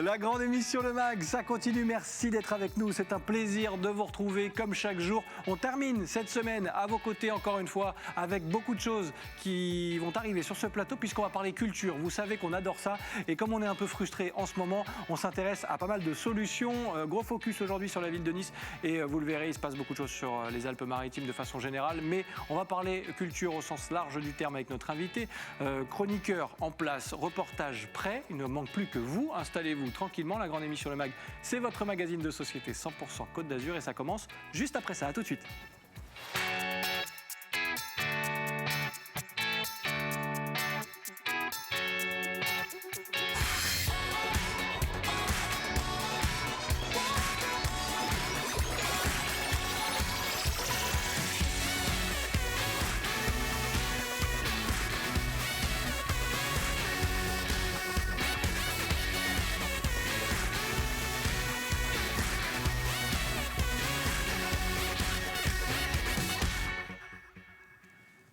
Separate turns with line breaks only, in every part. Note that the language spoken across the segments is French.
La grande émission Le Mag, ça continue. Merci d'être avec nous. C'est un plaisir de vous retrouver comme chaque jour. On termine cette semaine à vos côtés encore une fois avec beaucoup de choses qui vont arriver sur ce plateau puisqu'on va parler culture. Vous savez qu'on adore ça et comme on est un peu frustré en ce moment, on s'intéresse à pas mal de solutions. Gros focus aujourd'hui sur la ville de Nice et vous le verrez, il se passe beaucoup de choses sur les Alpes-Maritimes de façon générale. Mais on va parler culture au sens large du terme avec notre invité. Chroniqueur en place, reportage prêt. Il ne manque plus que vous. Installez-vous tranquillement. La grande émission Le Mag, c'est votre magazine de société 100% Côte d'Azur et ça commence juste après ça. À tout de suite.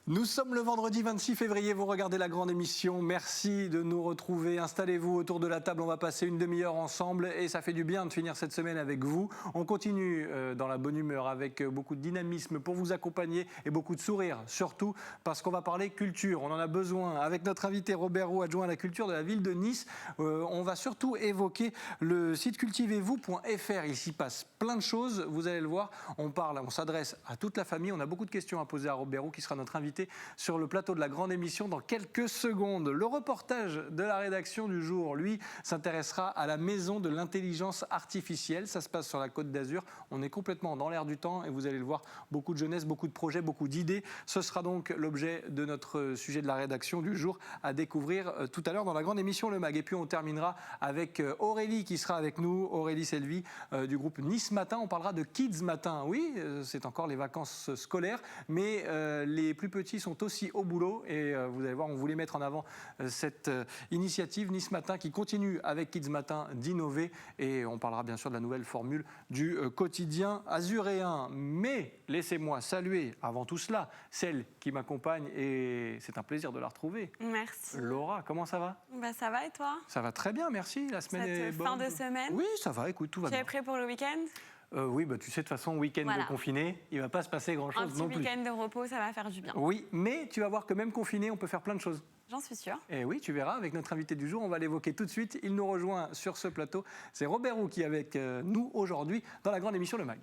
Nous sommes le vendredi 26 février, vous regardez la grande émission, merci de nous retrouver, installez-vous autour de la table, on va passer une demi-heure ensemble et ça fait du bien de finir cette semaine avec vous. On continue dans la bonne humeur avec beaucoup de dynamisme pour vous accompagner et beaucoup de sourires, surtout parce qu'on va parler culture, on en a besoin. Avec notre invité Robert Roux, adjoint à la culture de la ville de Nice, on va surtout évoquer le site cultivez-vous.fr, il s'y passe plein de choses, vous allez le voir, on s'adresse à toute la famille, on a beaucoup de questions à poser à Robert Roux qui sera notre invité sur le plateau de la grande émission dans quelques secondes. Le reportage de la rédaction du jour, lui, s'intéressera à la maison de l'intelligence artificielle. Ça se passe sur la Côte d'Azur. On est complètement dans l'air du temps et vous allez le voir, beaucoup de jeunesse, beaucoup de projets, beaucoup d'idées. Ce sera donc l'objet de notre sujet de la rédaction du jour à découvrir tout à l'heure dans la grande émission Le Mag. Et puis on terminera avec Aurélie qui sera avec nous, Aurélie Selvi du groupe Nice Matin. On parlera de Kids Matin. Oui, c'est encore les vacances scolaires, mais les plus petits sont aussi au boulot et vous allez voir, on voulait mettre en avant cette initiative Nice Matin qui continue avec Kids Matin d'innover et on parlera bien sûr de la nouvelle formule du quotidien azuréen. Mais laissez-moi saluer avant tout cela celle qui m'accompagne et c'est un plaisir de la retrouver.
Merci.
Laura, comment ça va ?
Ça va et toi ?
Ça va très bien, merci. La semaine est bonne.
Fin de semaine ?
Oui, ça va, écoute, tout va
Tu
bien.
es prêt pour le week-end ?
Oui, tu sais, de toute façon, week-end de confiné, il ne va pas se passer grand-chose non plus.
Un petit week-end de repos, ça va faire du bien.
Oui, mais tu vas voir que même confiné, on peut faire plein de choses.
J'en suis sûre.
Et oui, tu verras, avec notre invité du jour, on va l'évoquer tout de suite. Il nous rejoint sur ce plateau. C'est Robert Roux qui est avec nous aujourd'hui dans la grande émission Le Mag.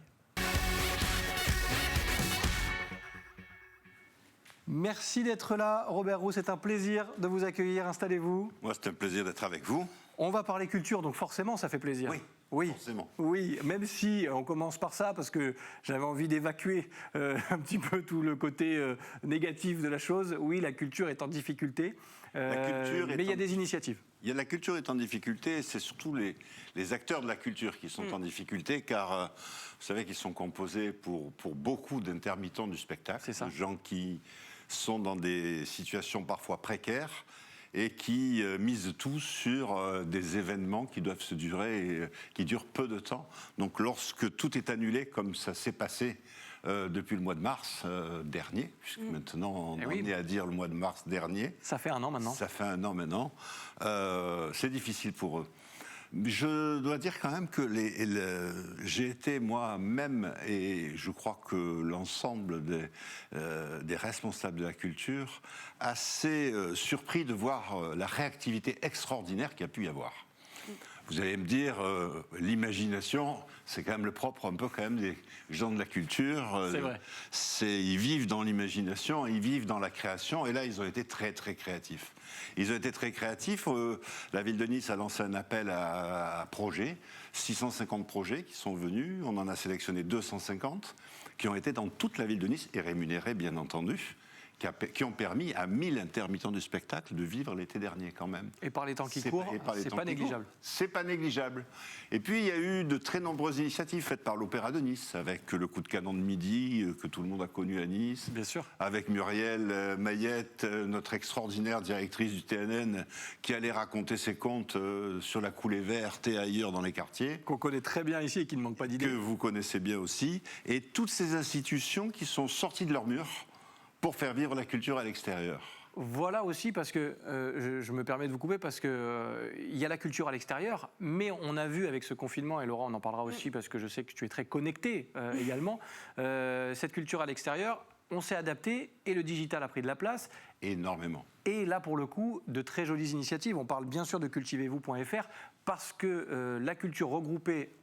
Merci d'être là, Robert Roux. C'est un plaisir de vous accueillir. Installez-vous.
Moi, c'est un plaisir d'être avec vous.
On va parler culture, donc forcément, ça fait plaisir.
Oui, forcément.
Oui, même si on commence par ça, parce que j'avais envie d'évacuer un petit peu tout le côté négatif de la chose. Oui, la culture est en difficulté, mais il y a des initiatives.
La culture est en difficulté, c'est surtout les acteurs de la culture qui sont en difficulté, car vous savez qu'ils sont composés pour beaucoup d'intermittents du spectacle,
C'est ça.
de gens qui sont dans des situations parfois précaires, et qui misent tout sur des événements qui doivent se durer et qui durent peu de temps. Donc lorsque tout est annulé, comme ça s'est passé depuis le mois de mars dernier, puisque maintenant on en est à dire le mois de mars dernier.
Ça fait un an maintenant.
Ça fait un an maintenant. C'est difficile pour eux. Je dois dire quand même que j'ai été moi-même, et je crois que l'ensemble des responsables de la culture, assez surpris de voir la réactivité extraordinaire qu'il y a pu y avoir. Vous allez me dire, l'imagination, c'est quand même le propre un peu quand même des gens de la culture.
C'est vrai.
Ils vivent dans l'imagination, ils vivent dans la création, et là, ils ont été très, très créatifs. Ils ont été très créatifs. La ville de Nice a lancé un appel à projets, 650 projets qui sont venus. On en a sélectionné 250 qui ont été dans toute la ville de Nice et rémunérés, bien entendu, qui ont permis à 1000 intermittents du spectacle de vivre l'été dernier quand même.
Et par les temps qui courent, c'est pas négligeable.
C'est pas négligeable. Et puis il y a eu de très nombreuses initiatives faites par l'Opéra de Nice, avec le coup de canon de midi que tout le monde a connu à Nice.
Bien sûr.
Avec Muriel Mayette, notre extraordinaire directrice du TNN, qui allait raconter ses contes sur la coulée verte et ailleurs dans les quartiers.
Qu'on connaît très bien ici et qui ne manque pas d'idées.
Que vous connaissez bien aussi. Et toutes ces institutions qui sont sorties de leur mur pour faire vivre la culture à l'extérieur.
Voilà aussi parce que, je me permets de vous couper, parce que il y a la culture à l'extérieur, mais on a vu avec ce confinement, et Laura on en parlera aussi parce que je sais que tu es très connectée également, cette culture à l'extérieur, on s'est adapté et le digital a pris de la place.
Énormément.
Et là, pour le coup, de très jolies initiatives. On parle bien sûr de cultivez-vous.fr parce que la culture regroupée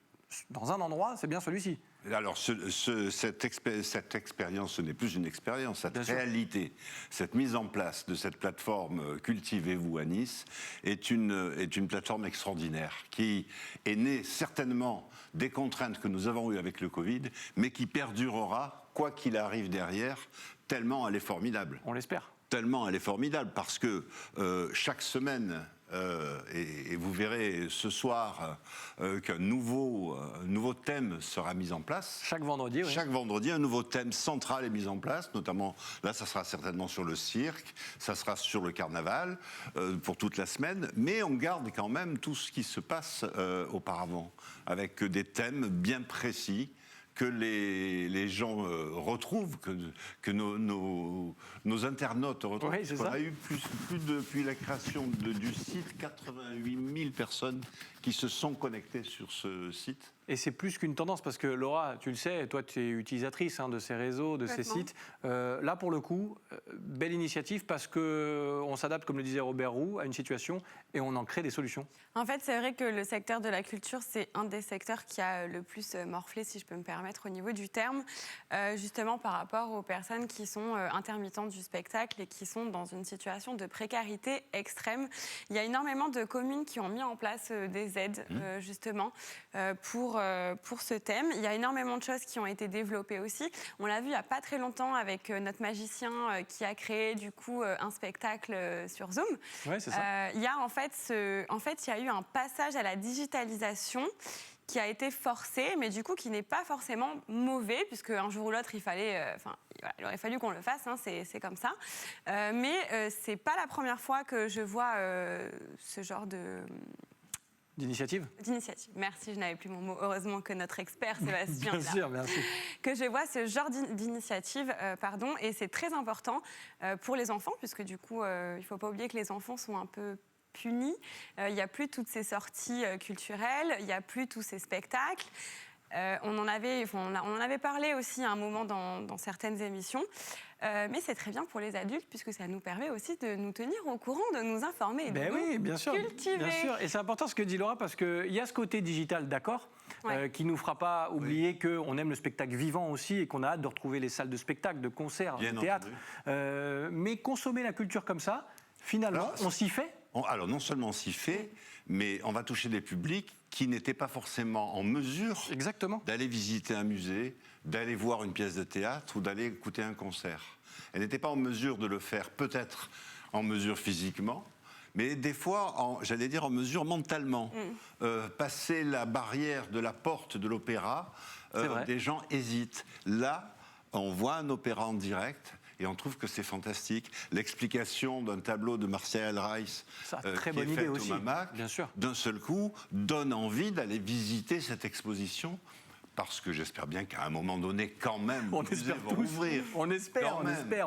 dans un endroit, c'est bien celui-ci.
Alors, cette expérience, ce n'est plus une expérience, cette
Bien sûr.
réalité, cette mise en place de cette plateforme Cultivez-vous à Nice est une plateforme extraordinaire qui est née certainement des contraintes que nous avons eues avec le Covid, mais qui perdurera, quoi qu'il arrive derrière, tellement elle est formidable.
On l'espère.
Tellement elle est formidable parce que chaque semaine, et vous verrez ce soir qu'un nouveau thème sera mis en place.
Chaque vendredi, oui.
Chaque vendredi, un nouveau thème central est mis en place, notamment, là, ça sera certainement sur le cirque, ça sera sur le carnaval, pour toute la semaine, mais on garde quand même tout ce qui se passe auparavant, avec des thèmes bien précis, que les gens retrouvent, que nos internautes retrouvent.
Oui, c'est ça.
On a eu plus depuis la création du site, 88 000 personnes qui se sont connectées sur ce site.
Et c'est plus qu'une tendance, parce que Laura, tu le sais, toi tu es utilisatrice de ces réseaux, de ces sites. Là pour le coup, belle initiative parce qu'on s'adapte, comme le disait Robert Roux, à une situation et on en crée des solutions.
En fait, c'est vrai que le secteur de la culture, c'est un des secteurs qui a le plus morflé, si je peux me permettre, au niveau du terme, justement par rapport aux personnes qui sont intermittentes du spectacle et qui sont dans une situation de précarité extrême. Il y a énormément de communes qui ont mis en place des aides, justement, pour ce thème. Il y a énormément de choses qui ont été développées aussi. On l'a vu il n'y a pas très longtemps avec notre magicien qui a créé du coup un spectacle sur Zoom.
Ouais, c'est ça.
Il y a il y a eu un passage à la digitalisation qui a été forcé, mais du coup qui n'est pas forcément mauvais, puisque un jour ou l'autre il aurait fallu qu'on le fasse, c'est comme ça. Mais c'est pas la première fois que je vois ce genre
D'initiative ?
d'initiative. Merci, je n'avais plus mon mot. Heureusement que notre expert Sébastien
Bien
est là.
sûr, merci.
Que je vois ce genre d'initiative, et c'est très important pour les enfants, puisque du coup, il ne faut pas oublier que les enfants sont un peu punis. Il n'y a plus toutes ces sorties culturelles, il n'y a plus tous ces spectacles. On en avait parlé aussi à un moment dans certaines émissions. Mais c'est très bien pour les adultes puisque ça nous permet aussi de nous tenir au courant, de nous informer, de
Oui, bien sûr,
cultiver.
bien sûr. Et c'est important ce que dit Laura parce qu'il y a ce côté digital, d'accord, qui ne nous fera pas oublier qu'on aime le spectacle vivant aussi et qu'on a hâte de retrouver les salles de spectacle, de concerts, de théâtre. Mais consommer la culture comme ça, finalement, on s'y fait.
Alors non seulement on s'y fait, mais on va toucher des publics qui n'étaient pas forcément en mesure d'aller visiter un musée, d'aller voir une pièce de théâtre ou d'aller écouter un concert. Elles n'étaient pas en mesure de le faire, peut-être en mesure physiquement, mais des fois, j'allais dire en mesure mentalement. Passer la barrière de la porte de l'opéra, des gens hésitent. Là, on voit un opéra en direct. Et on trouve que c'est fantastique. L'explication d'un tableau de Marcel Reiss,
très
qui
bonne
est
idée
faite
aussi,
au MAMAC,
bien sûr.
d'un seul coup, donne envie d'aller visiter cette exposition. Parce que j'espère bien qu'à un moment donné, quand même,
on espère tous.
Ouvrir.
On espère,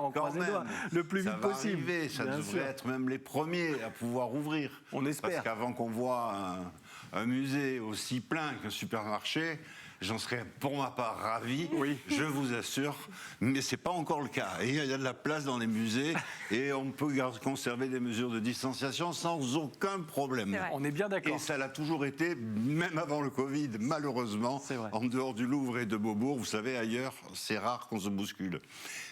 on croise les doigts, le plus vite possible.
Ça devrait être même les premiers à pouvoir ouvrir.
On espère.
Parce qu'avant qu'on voit un musée aussi plein qu'un supermarché, j'en serais pour ma part ravi, je vous assure, mais ce n'est pas encore le cas. Et il y a de la place dans les musées et on peut conserver des mesures de distanciation sans aucun problème.
On est bien d'accord.
Et ça l'a toujours été, même avant le Covid, malheureusement, en dehors du Louvre et de Beaubourg. Vous savez, ailleurs, c'est rare qu'on se bouscule.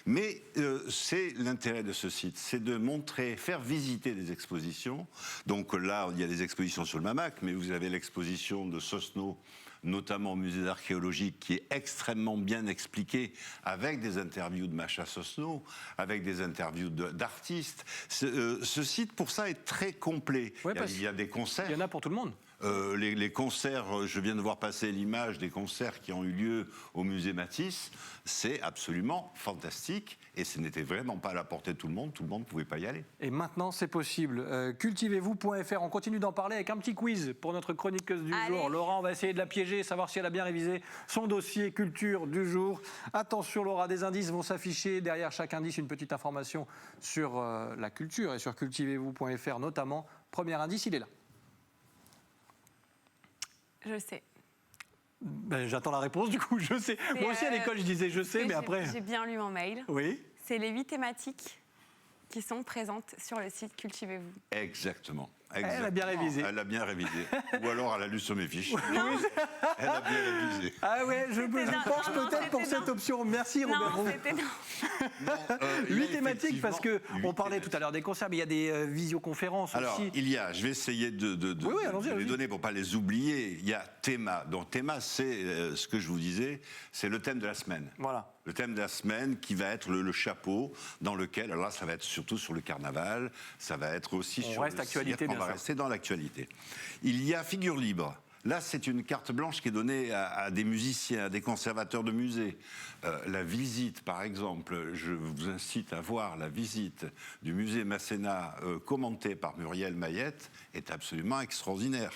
Mais c'est l'intérêt de ce site, c'est de montrer, faire visiter des expositions. Donc là, il y a des expositions sur le MAMAC, mais vous avez l'exposition de Sosno, notamment au musée d'archéologie, qui est extrêmement bien expliqué, avec des interviews de Macha Sosno, avec des interviews d'artistes. Ce site, pour ça, est très complet. Il y a des concerts.
Il y en a pour tout le monde.
Les concerts, je viens de voir passer l'image des concerts qui ont eu lieu au musée Matisse, c'est absolument fantastique et ce n'était vraiment pas à la portée de tout le monde ne pouvait pas y aller.
Et maintenant, c'est possible. Cultivez-vous.fr, on continue d'en parler avec un petit quiz pour notre chroniqueuse du jour. Laura, on va essayer de la piéger, savoir si elle a bien révisé son dossier culture du jour. Attention Laura, des indices vont s'afficher. Derrière chaque indice, une petite information sur la culture et sur cultivez-vous.fr notamment. Premier indice, il est là.
Je sais.
Ben, j'attends la réponse du coup, je sais. Moi aussi à l'école je disais je sais, mais après...
J'ai bien lu mon mail.
Oui.
C'est les 8 thématiques qui sont présentes sur le site Cultivez-vous.
Exactement.
Elle a bien révisé.
Elle a bien révisé. Ou alors elle a lu sur mes fiches. Elle a bien révisé.
Ah ouais, je pense peut-être pour cette option. Merci Robert.
Non, c'était non.
8 thématiques parce qu'on parlait tout à l'heure des concerts, mais il y a des visioconférences
alors,
aussi.
Je vais essayer de les donner pour ne pas les oublier. Il y a Théma. Donc Théma, c'est ce que je vous disais, c'est le thème de la semaine.
Voilà.
Le thème de la semaine qui va être le chapeau dans lequel, alors là, ça va être surtout sur le carnaval, ça va être aussi sur le cirque, on va rester dans l'actualité. Il y a Figure libre. Là, c'est une carte blanche qui est donnée à des musiciens, à des conservateurs de musées. La visite, par exemple, je vous incite à voir la visite du musée Masséna commentée par Muriel Mayette, est absolument extraordinaire.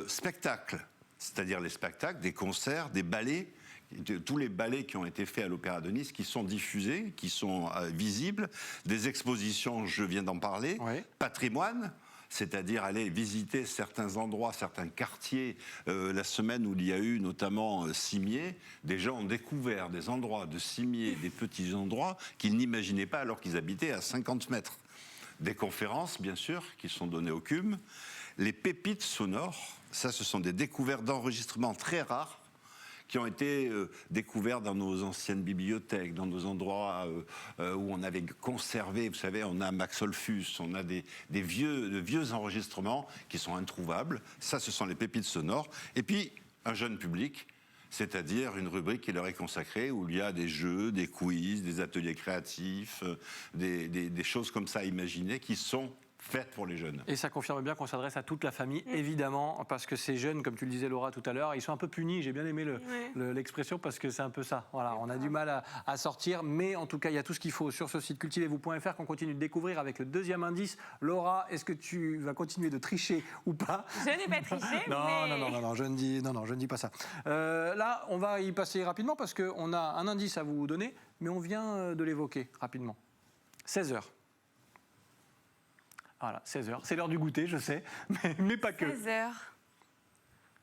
Spectacle, c'est-à-dire les spectacles, des concerts, des ballets, tous les ballets qui ont été faits à l'Opéra de Nice, qui sont diffusés, qui sont visibles, des expositions, je viens d'en parler, oui. Patrimoine, c'est-à-dire aller visiter certains endroits, certains quartiers. La semaine où il y a eu notamment Cimiez, des gens ont découvert des endroits de Cimiez, des petits endroits qu'ils n'imaginaient pas alors qu'ils habitaient à 50 mètres. Des conférences, bien sûr, qui sont données au CUM. Les pépites sonores, ça, ce sont des découvertes d'enregistrements très rares, qui ont été découverts dans nos anciennes bibliothèques, dans nos endroits où on avait conservé, vous savez, on a Max Olfus, on a de vieux enregistrements qui sont introuvables. Ça, ce sont les pépites sonores. Et puis, un jeune public, c'est-à-dire une rubrique qui leur est consacrée, où il y a des jeux, des quiz, des ateliers créatifs, des choses comme ça à imaginer, qui sont faites pour les jeunes.
Et ça confirme bien qu'on s'adresse à toute la famille, évidemment, parce que ces jeunes, comme tu le disais Laura tout à l'heure, ils sont un peu punis, j'ai bien aimé l'expression, parce que c'est un peu ça. Voilà, on a du mal à sortir, mais en tout cas, il y a tout ce qu'il faut sur ce site cultivez-vous.fr qu'on continue de découvrir avec le deuxième indice. Laura, est-ce que tu vas continuer de tricher ou pas?
Je n'ai pas triché,
non, je ne dis pas ça. Là, on va y passer rapidement, parce qu'on a un indice à vous donner, mais on vient de l'évoquer rapidement. 16h. Voilà, 16h. C'est l'heure du goûter, je sais, mais pas que.
16h.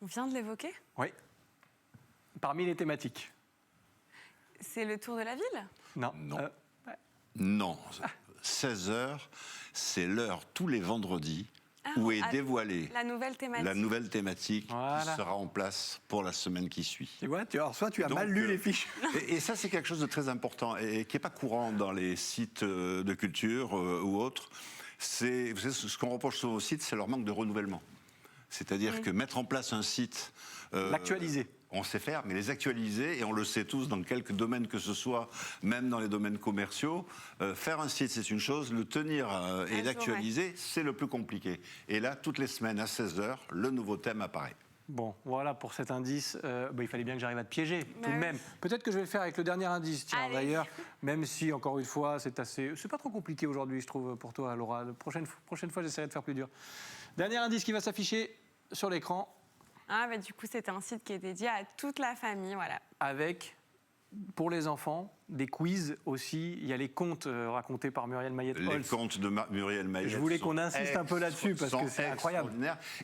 On vient de l'évoquer ?
Oui. Parmi les thématiques.
C'est le tour de la ville ?
Non. Non. 16h, c'est l'heure tous les vendredis où est dévoilée
la nouvelle
thématique qui sera en place pour la semaine qui suit.
Tu vois, tu as mal lu les fiches.
Et ça, c'est quelque chose de très important et qui n'est pas courant dans les sites de culture ou autres. Vous savez, ce qu'on reproche souvent aux sites, c'est leur manque de renouvellement. C'est-à-dire que mettre en place un site...
l'actualiser.
On sait faire, mais les actualiser, et on le sait tous dans quelques domaines que ce soit, même dans les domaines commerciaux, faire un site, c'est une chose, le tenir et l'actualiser, c'est le plus compliqué. Et là, toutes les semaines, à 16h, le nouveau thème apparaît.
Bon, voilà pour cet indice. Il fallait bien que j'arrive à te piéger, tout de même. Peut-être que je vais le faire avec le dernier indice, tiens, d'ailleurs. Même si, encore une fois, c'est pas trop compliqué aujourd'hui, je trouve, pour toi, Laura. La prochaine fois, j'essaierai de faire plus dur. Dernier indice qui va s'afficher sur l'écran.
Du coup, c'est un site qui est dédié à toute la famille, voilà.
Avec, pour les enfants, des quiz aussi. Il y a les contes racontés par Muriel Mayette-Holtz.
Les contes de Muriel Mayette.
Je voulais qu'on insiste un peu là-dessus parce que c'est incroyable.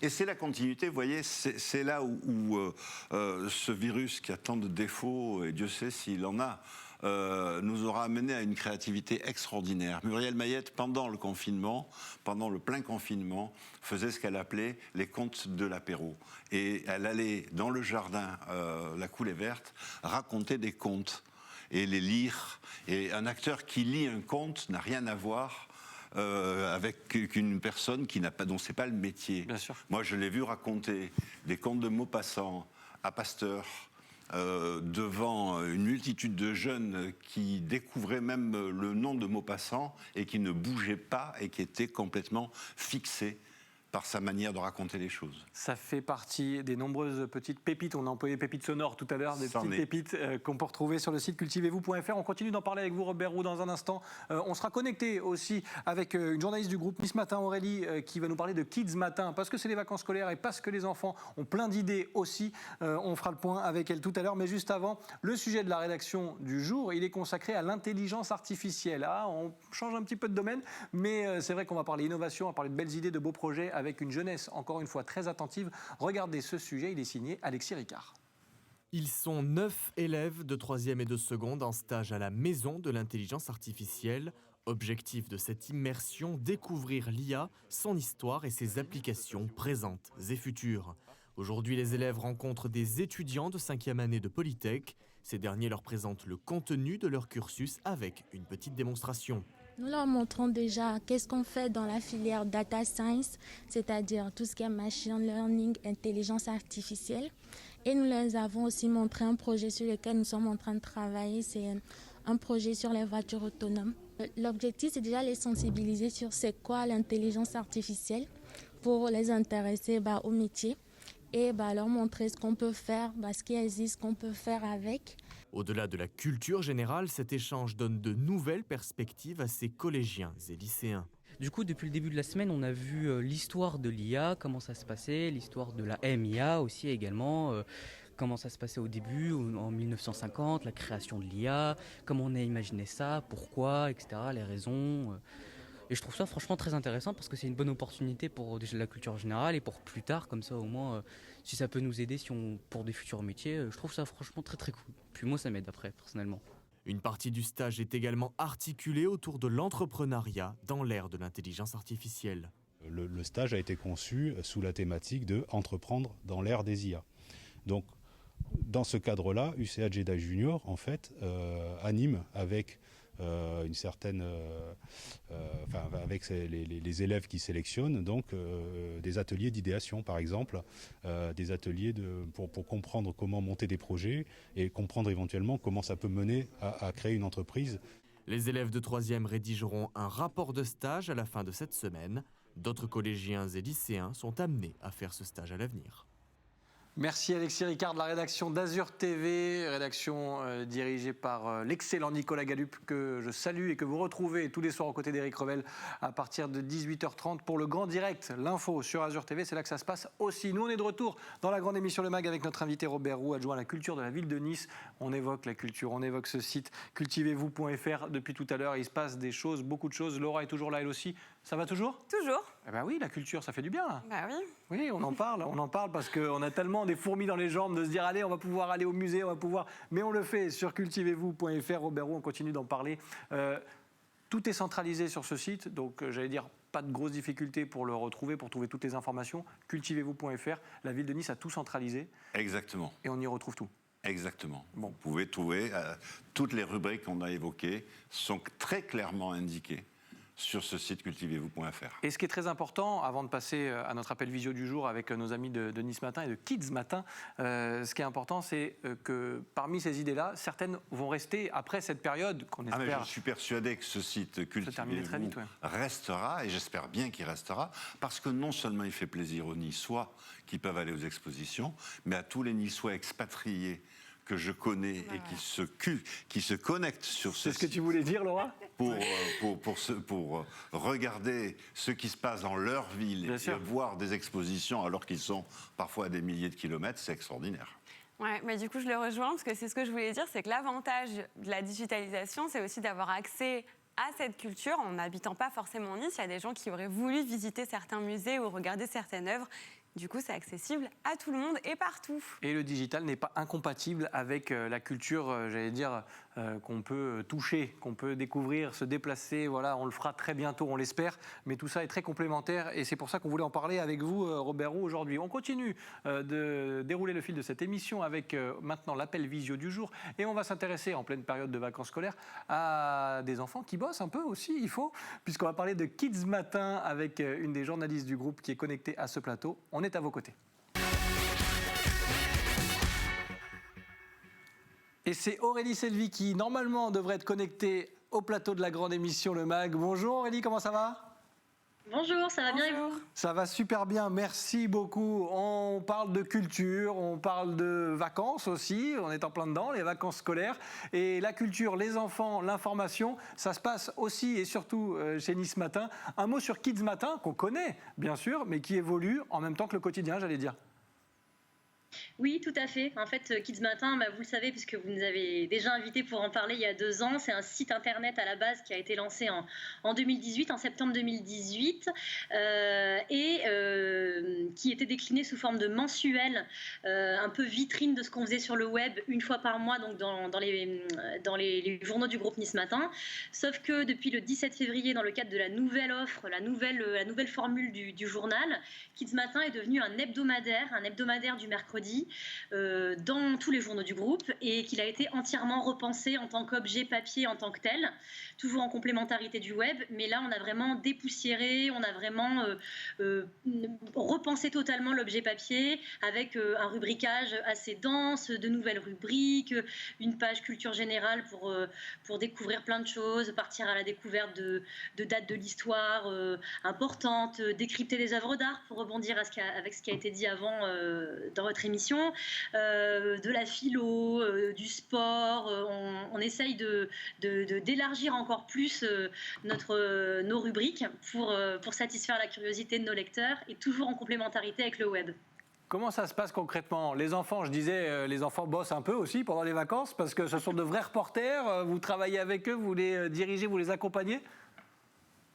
Et c'est la continuité, vous voyez, c'est là où ce virus qui a tant de défauts, et Dieu sait s'il en a, nous aura amené à une créativité extraordinaire. Muriel Mayette, pendant le confinement, pendant le plein confinement, faisait ce qu'elle appelait les contes de l'apéro. Et elle allait dans le jardin, la coulée verte, raconter des contes et les lire. Et un acteur qui lit un conte n'a rien à voir avec une personne dont c'est pas le métier.
Bien sûr.
Moi, je l'ai vu raconter des contes de Maupassant à Pasteur, devant une multitude de jeunes qui découvraient même le nom de Maupassant et qui ne bougeaient pas et qui étaient complètement fixés par sa manière de raconter les choses.
Ça fait partie des nombreuses petites pépites. On a employé pépites sonores tout à l'heure, des petites pépites qu'on peut retrouver sur le site cultivez-vous.fr. On continue d'en parler avec vous, Robert Roux, dans un instant. On sera connecté aussi avec une journaliste du groupe Nice Matin, Aurélie, qui va nous parler de Kids Matin, parce que c'est les vacances scolaires et parce que les enfants ont plein d'idées aussi. On fera le point avec elle tout à l'heure. Mais juste avant, le sujet de la rédaction du jour, il est consacré à l'intelligence artificielle. Ah, on change un petit peu de domaine, mais c'est vrai qu'on va parler innovation, on va parler de belles idées, de beaux projets, avec une jeunesse, encore une fois, très attentive. Regardez ce sujet, il est signé Alexis Ricard.
Ils sont 9 élèves de 3e et de seconde en stage à la Maison de l'intelligence artificielle. Objectif de cette immersion, découvrir l'IA, son histoire et ses applications présentes et futures. Aujourd'hui, les élèves rencontrent des étudiants de 5e année de Polytech. Ces derniers leur présentent le contenu de leur cursus avec une petite démonstration.
Nous leur montrons déjà qu'est-ce qu'on fait dans la filière data science, c'est-à-dire tout ce qui est machine learning, intelligence artificielle. Et nous leur avons aussi montré un projet sur lequel nous sommes en train de travailler, c'est un projet sur les voitures autonomes. L'objectif, c'est déjà les sensibiliser sur c'est quoi l'intelligence artificielle pour les intéresser au métier et leur montrer ce qu'on peut faire, ce qui existe, ce qu'on peut faire avec.
Au-delà de la culture générale, cet échange donne de nouvelles perspectives à ces collégiens et lycéens.
Du coup, depuis le début de la semaine, on a vu l'histoire de l'IA, comment ça se passait, l'histoire de la MIA aussi également, comment ça se passait au début, en 1950, la création de l'IA, comment on a imaginé ça, pourquoi, etc., les raisons. Et je trouve ça franchement très intéressant parce que c'est une bonne opportunité pour déjà la culture générale et pour plus tard, comme ça au moins, si ça peut nous aider pour des futurs métiers, je trouve ça franchement très très cool. Puis moi ça m'aide après, personnellement.
Une partie du stage est également articulée autour de l'entrepreneuriat dans l'ère de l'intelligence artificielle.
Le stage a été conçu sous la thématique de entreprendre dans l'ère des IA. Donc, dans ce cadre-là, UCA Jeddah Junior, en fait, anime avec une certaine, avec les élèves qui sélectionnent, donc des ateliers d'idéation, par exemple, des ateliers pour comprendre comment monter des projets et comprendre éventuellement comment ça peut mener à créer une entreprise.
Les élèves de 3e rédigeront un rapport de stage à la fin de cette semaine. D'autres collégiens et lycéens sont amenés à faire ce stage à l'avenir.
Merci Alexis Ricard de la rédaction d'Azur TV, rédaction dirigée par l'excellent Nicolas Galup, que je salue et que vous retrouvez tous les soirs aux côtés d'Éric Revel à partir de 18h30 pour le grand direct, l'info sur Azur TV. C'est là que ça se passe aussi. Nous, on est de retour dans la grande émission Le Mag avec notre invité Robert Roux, adjoint à la culture de la ville de Nice. On évoque la culture, on évoque ce site cultivez-vous.fr depuis tout à l'heure. Il se passe des choses, beaucoup de choses. Laura est toujours là, elle aussi. Ça va toujours ?
Toujours.
Eh ben oui, la culture, ça fait du bien là.
Bah oui.
Oui, on en parle parce qu'on a tellement des fourmis dans les jambes de se dire allez, on va pouvoir aller au musée, on va pouvoir. Mais on le fait sur cultivez-vous.fr. Robert Roux, on continue d'en parler. Tout est centralisé sur ce site, donc j'allais dire pas de grosses difficultés pour le retrouver, pour trouver toutes les informations. Cultivez-vous.fr. La ville de Nice a tout centralisé.
Exactement.
Et on y retrouve tout.
Exactement.
Bon.
Vous pouvez trouver toutes les rubriques qu'on a évoquées sont très clairement indiquées sur ce site cultivez-vous.fr.
Et ce qui est très important, avant de passer à notre appel visio du jour avec nos amis de Nice Matin et de Kids Matin, ce qui est important, c'est que parmi ces idées-là, certaines vont rester après cette période qu'on espère.
Je suis persuadé que ce site cultivez-vous restera, et j'espère bien qu'il restera, parce que non seulement il fait plaisir aux Niçois qui peuvent aller aux expositions, mais à tous les Niçois expatriés que je connais et qui se connectent sur ce site.
C'est ce que tu voulais dire, Laura ?
Pour regarder ce qui se passe dans leur ville et voir des expositions alors qu'ils sont parfois à des milliers de kilomètres, c'est extraordinaire.
Ouais, mais du coup, je le rejoins parce que c'est ce que je voulais dire, c'est que l'avantage de la digitalisation, c'est aussi d'avoir accès à cette culture en n'habitant pas forcément Nice. Il y a des gens qui auraient voulu visiter certains musées ou regarder certaines œuvres. Du coup, c'est accessible à tout le monde et partout. Et
le digital n'est pas incompatible avec la culture, j'allais dire, qu'on peut toucher, qu'on peut découvrir, se déplacer. Voilà, on le fera très bientôt, on l'espère. Mais tout ça est très complémentaire et c'est pour ça qu'on voulait en parler avec vous, Robert Roux, aujourd'hui. On continue de dérouler le fil de cette émission avec maintenant l'appel visio du jour. Et on va s'intéresser, en pleine période de vacances scolaires, à des enfants qui bossent un peu aussi, il faut, puisqu'on va parler de Kids Matin avec une des journalistes du groupe qui est connectée à ce plateau. On est à vos côtés. Et c'est Aurélie Selvi qui, normalement, devrait être connectée au plateau de la grande émission Le Mag. Bonjour Aurélie, comment ça va ?
Bonjour, ça va bien et vous?
Ça va super bien, merci beaucoup. On parle de culture, on parle de vacances aussi, on est en plein dedans, les vacances scolaires. Et la culture, les enfants, l'information, ça se passe aussi et surtout chez Nice Matin. Un mot sur Kids Matin, qu'on connaît bien sûr, mais qui évolue en même temps que le quotidien, j'allais dire.
Oui, tout à fait. En fait, Kids Matin, vous le savez, puisque vous nous avez déjà invités pour en parler il y a 2 ans. C'est un site internet à la base qui a été lancé en 2018, en septembre 2018, qui était décliné sous forme de mensuel, un peu vitrine de ce qu'on faisait sur le web une fois par mois, donc dans les journaux du groupe Nice Matin. Sauf que depuis le 17 février, dans le cadre de la nouvelle offre, la nouvelle formule du journal, Kids Matin est devenu un hebdomadaire du mercredi, dans tous les journaux du groupe, et qu'il a été entièrement repensé en tant qu'objet papier en tant que tel, toujours en complémentarité du web. Mais là, on a vraiment dépoussiéré, on a vraiment repensé totalement l'objet papier, avec un rubricage assez dense, de nouvelles rubriques, une page culture générale pour découvrir plein de choses, partir à la découverte de dates de l'histoire importantes, décrypter des œuvres d'art, pour rebondir avec ce qui a été dit avant dans votre émission, de la philo, du sport. On essaye d'élargir encore plus nos rubriques pour satisfaire la curiosité de nos lecteurs, et toujours en complémentarité avec le web.
Comment ça se passe concrètement? Les enfants, je disais, les enfants bossent un peu aussi pendant les vacances parce que ce sont de vrais reporters, vous travaillez avec eux, vous les dirigez, vous les accompagnez?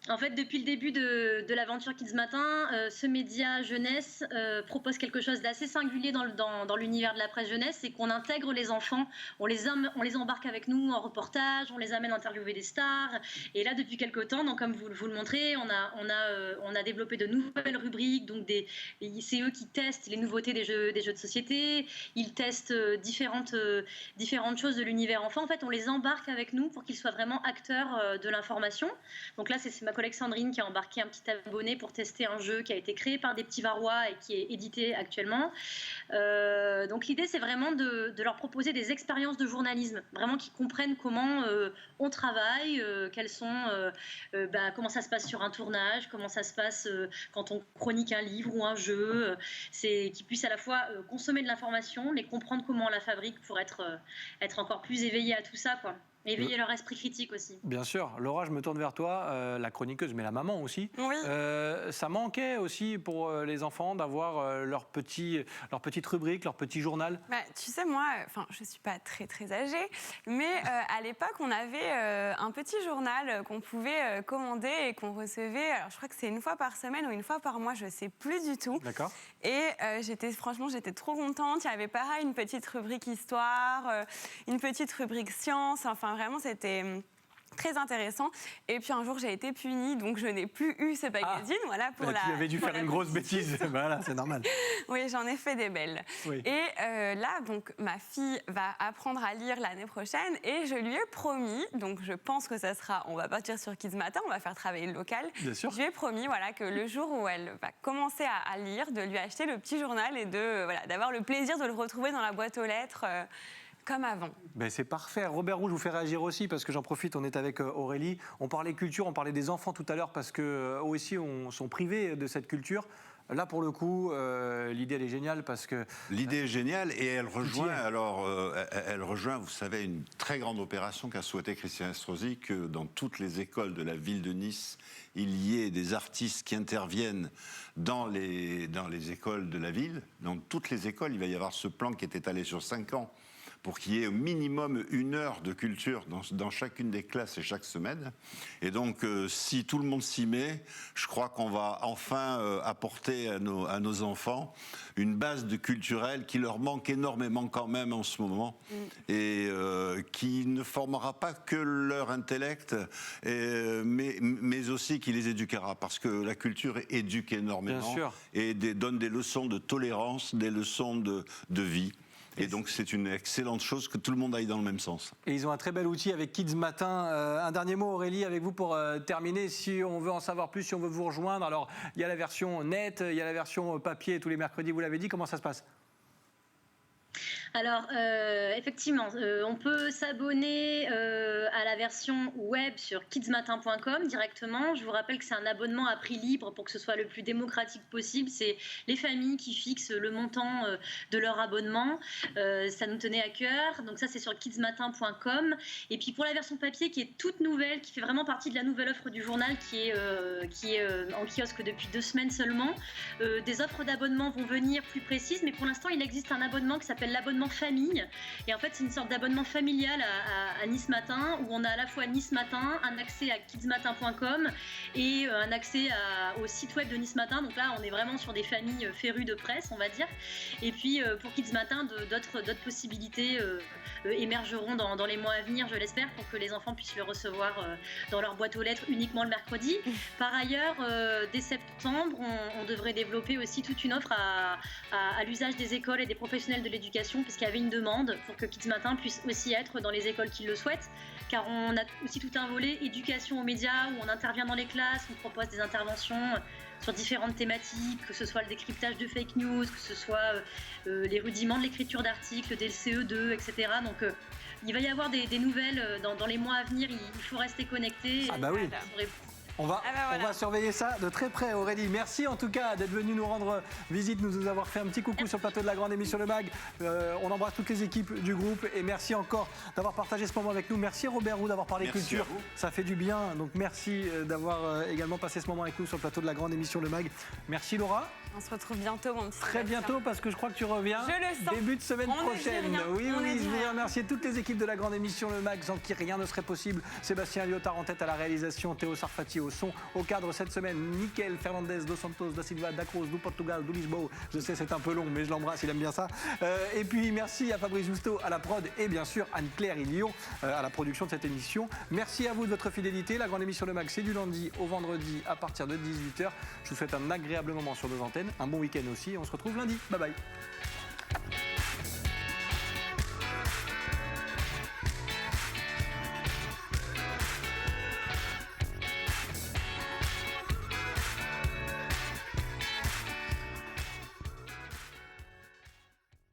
En fait, depuis le début de l'aventure Kids Matin, ce média jeunesse propose quelque chose d'assez singulier dans l'univers de la presse jeunesse, c'est qu'on intègre les enfants, on les embarque avec nous en reportage, on les amène interviewer des stars. Et là, depuis quelques temps, donc, comme vous le montrez, on a développé de nouvelles rubriques. Donc c'est eux qui testent les nouveautés des jeux de société. Ils testent différentes choses de l'univers enfant. En fait, on les embarque avec nous pour qu'ils soient vraiment acteurs de l'information. Donc là, c'est ma collègue Sandrine qui a embarqué un petit abonné pour tester un jeu qui a été créé par des petits Varois et qui est édité actuellement. Donc l'idée, c'est vraiment de leur proposer des expériences de journalisme, vraiment qu'ils comprennent comment on travaille, comment ça se passe sur un tournage, comment ça se passe quand on chronique un livre ou un jeu. C'est qu'ils puissent à la fois consommer de l'information, mais comprendre comment on la fabrique pour être encore plus éveillés à tout ça, quoi. Éveiller leur esprit critique aussi.
Bien sûr. Laura, je me tourne vers toi, la chroniqueuse, mais la maman aussi.
Oui.
Ça manquait aussi pour les enfants d'avoir leur petite rubrique, leur petit journal.
Tu sais, moi, je ne suis pas très, très âgée, mais à l'époque, on avait un petit journal qu'on pouvait commander et qu'on recevait. Alors, je crois que c'est une fois par semaine ou une fois par mois, je ne sais plus du tout.
D'accord.
Et j'étais trop contente. Il y avait pareil, une petite rubrique histoire, une petite rubrique science. Enfin, vraiment, c'était très intéressant. Et puis un jour, j'ai été punie, donc je n'ai plus eu ce magazine. Voilà,
tu avais dû faire une grosse bêtise. Voilà, c'est normal.
Oui, j'en ai fait des belles. Oui. Et là, donc, ma fille va apprendre à lire l'année prochaine et je lui ai promis, donc je pense que on va partir sur Kids Matin, on va faire travailler le local.
Bien sûr.
Je lui ai promis que le jour où elle va commencer à lire, de lui acheter le petit journal et d'avoir le plaisir de le retrouver dans la boîte aux lettres. Comme avant.
C'est parfait. Robert Roux, je vous fais réagir aussi parce que j'en profite, on est avec Aurélie. On parlait culture, on parlait des enfants tout à l'heure parce qu'eux aussi sont privés de cette culture. Là, pour le coup, l'idée, elle est géniale parce que...
L'idée est géniale et elle rejoint, vous savez, une très grande opération qu'a souhaité Christian Estrosi, que dans toutes les écoles de la ville de Nice, il y ait des artistes qui interviennent dans les écoles de la ville. Dans toutes les écoles, il va y avoir ce plan qui est étalé sur 5 ans pour qu'il y ait au minimum 1 heure de culture dans chacune des classes et chaque semaine. Et donc, si tout le monde s'y met, je crois qu'on va enfin apporter à nos enfants une base de culturel qui leur manque énormément quand même en ce moment, et qui ne formera pas que leur intellect, mais aussi qui les éduquera, parce que la culture éduque énormément et donne des leçons de tolérance, des leçons de vie. Et donc, c'est une excellente chose que tout le monde aille dans le même sens.
Et ils ont un très bel outil avec Kids Matin. Un dernier mot, Aurélie, avec vous pour terminer. Si on veut en savoir plus, si on veut vous rejoindre, alors il y a la version net, il y a la version papier tous les mercredis, vous l'avez dit. Comment ça se passe ?
Alors, effectivement, on peut s'abonner à la version web sur kidsmatin.com directement. Je vous rappelle que c'est un abonnement à prix libre pour que ce soit le plus démocratique possible. C'est les familles qui fixent le montant de leur abonnement. Ça nous tenait à cœur. Donc ça, c'est sur kidsmatin.com. Et puis pour la version papier qui est toute nouvelle, qui fait vraiment partie de la nouvelle offre du journal qui est en kiosque depuis 2 semaines seulement, des offres d'abonnement vont venir plus précises. Mais pour l'instant, il existe un abonnement qui s'appelle l'abonnement famille, et en fait c'est une sorte d'abonnement familial à Nice Matin, où on a à la fois Nice Matin, un accès à kidsmatin.com et un accès au site web de Nice Matin. Donc là on est vraiment sur des familles férues de presse, on va dire. Et puis pour Kids Matin, d'autres possibilités émergeront dans les mois à venir, je l'espère, pour que les enfants puissent le recevoir dans leur boîte aux lettres uniquement le mercredi. Par ailleurs, dès septembre, on devrait développer aussi toute une offre à l'usage des écoles et des professionnels de l'éducation, puisqu'il y avait une demande pour que Kids Matin puisse aussi être dans les écoles qui le souhaitent, car on a aussi tout un volet éducation aux médias où on intervient dans les classes, on propose des interventions sur différentes thématiques, que ce soit le décryptage de fake news, que ce soit les rudiments de l'écriture d'articles, des CE2, etc. Donc il va y avoir des nouvelles dans les mois à venir, il faut rester connecté.
Ah bah oui. On va surveiller ça de très près, Aurélie. Merci en tout cas d'être venue nous rendre visite, nous avoir fait un petit coucou sur le plateau de la grande émission Le Mag. On embrasse toutes les équipes du groupe et merci encore d'avoir partagé ce moment avec nous. Merci Robert Roux d'avoir parlé culture. Ça fait du bien, donc merci d'avoir également passé ce moment avec nous sur le plateau de la grande émission Le Mag. Merci Laura.
On se retrouve bientôt, mon petit.
Très bientôt, parce que je crois que tu reviens début de semaine prochaine. Oui, je voudrais remercier toutes les équipes de la grande émission Le Mag, sans qui rien ne serait possible. Sébastien Lyotard en tête à la réalisation, Théo Sarfati au son, au cadre cette semaine, Miquel Fernandez, Dos Santos, Da Silva, Da Cruz, du Portugal, du Lisboa. Je sais, c'est un peu long, mais je l'embrasse, il aime bien ça. Et puis merci à Fabrice Justo à la prod et bien sûr Anne-Claire Ilion à la production de cette émission. Merci à vous de votre fidélité. La grande émission Le Mag, c'est du lundi au vendredi à partir de 18h. Je vous souhaite un agréable moment sur nos antennes. Un bon week-end aussi. On se retrouve lundi. Bye bye.